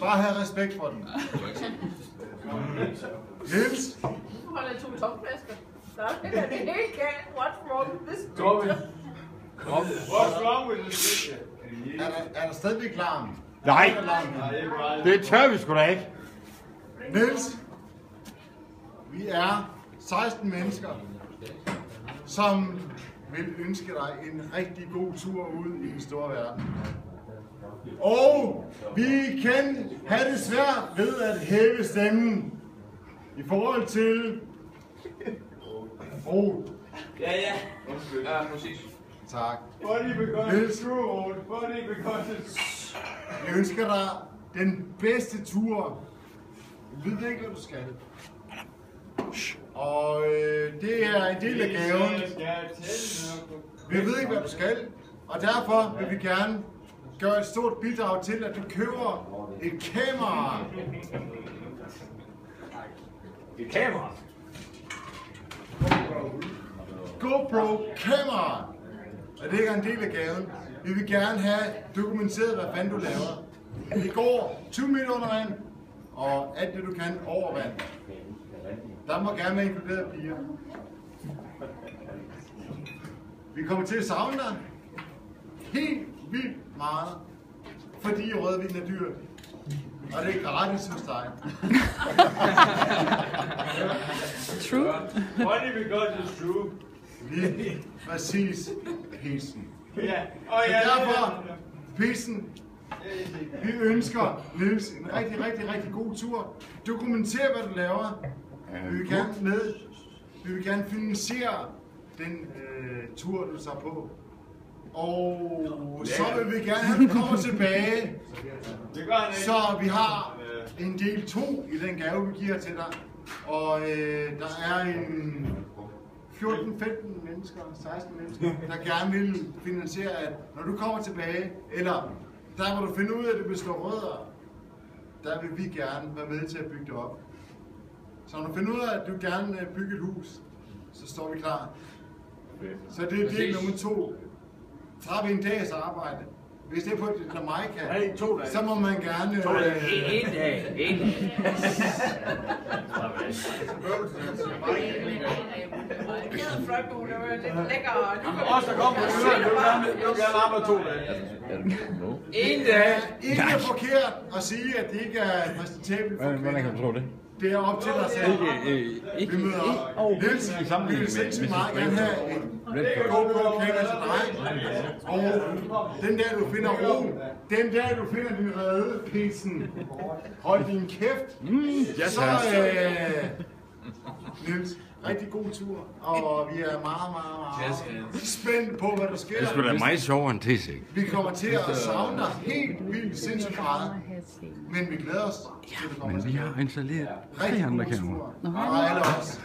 Bare have respekt for den. Niels? Nu holder jeg 2 tomflasker. Så er det helt galt. What's wrong with this Tommy. What's wrong with this? Er der stadigvæk larm? Nej, det tør vi sgu da ikke. Niels, vi er 16 mennesker, som vil ønske dig en rigtig god tur ud i den store verden. Og vi kan have det svært ved at hæve stemmen i forhold til... Ja, præcis. Tak. Funny because it's true, funny because it's... Vi ønsker dig den bedste tur. Vi ved ikke, hvad du skal. Og det er en del af gaven. Vi ved ikke, hvad du skal. Og derfor vil vi gerne gøre et stort bidrag til, at du køber et kamera. Et kamera? GoPro kamera. Og det er en del af gaven. Vi vil gerne have dokumenteret, hvad fanden du laver. Det går 20 meter under vand, og alt det du kan over vand. Der må gerne være inkluderet piger. Vi kommer til at savne dig helt vildt meget, fordi rødvin er dyrt. Og det er gratis hos dig. True. Funny because it's true. Lige præcis pisen. Ja. Så derfor, pisen, vi ønsker Niels en rigtig god tur. Dokumenter, hvad du laver. Vi vil gerne finansiere den tur, du tager på. Og så vil vi gerne have, at du kommer tilbage. Så vi har en del 2 i den gave, vi giver til dig. Og der er en 14-15 mennesker, 16 mennesker, der gerne vil finansiere, at når du kommer tilbage, eller der hvor du finder ud af, at det består rødder, der vil vi gerne være med til at bygge det op. Så når du finder ud af, at du gerne vil bygge et hus, så står vi klar. Så det er del nummer 2. Så har vi en dags arbejde. Hvis det er på Jamaica, så må man gerne... En dag. Os, der kommer på øren, vil gerne arbejde 2 dage. En dag. Ikke er forkert at sige, at det ikke er præsentabelt for Hvordan kan du tro det? Det er op til dig selv. Vi møder op. Niels, vi vil sindssygt meget gerne have en GoPro-kamera til dig. Og den der du finder ro, den der du finder din redepilsen, hold din kæft. Så Niels, rigtig god tur, og vi er meget spændt på, hvad der sker. Det skulle da meget sjovere end T-Sig. Vi kommer til at savne dig helt vildt sindssygt meget, men vi glæder os til, at du kommer Men vi tilbage. har installeret 3 Rigtig andre god kameraer. tur, og alle os.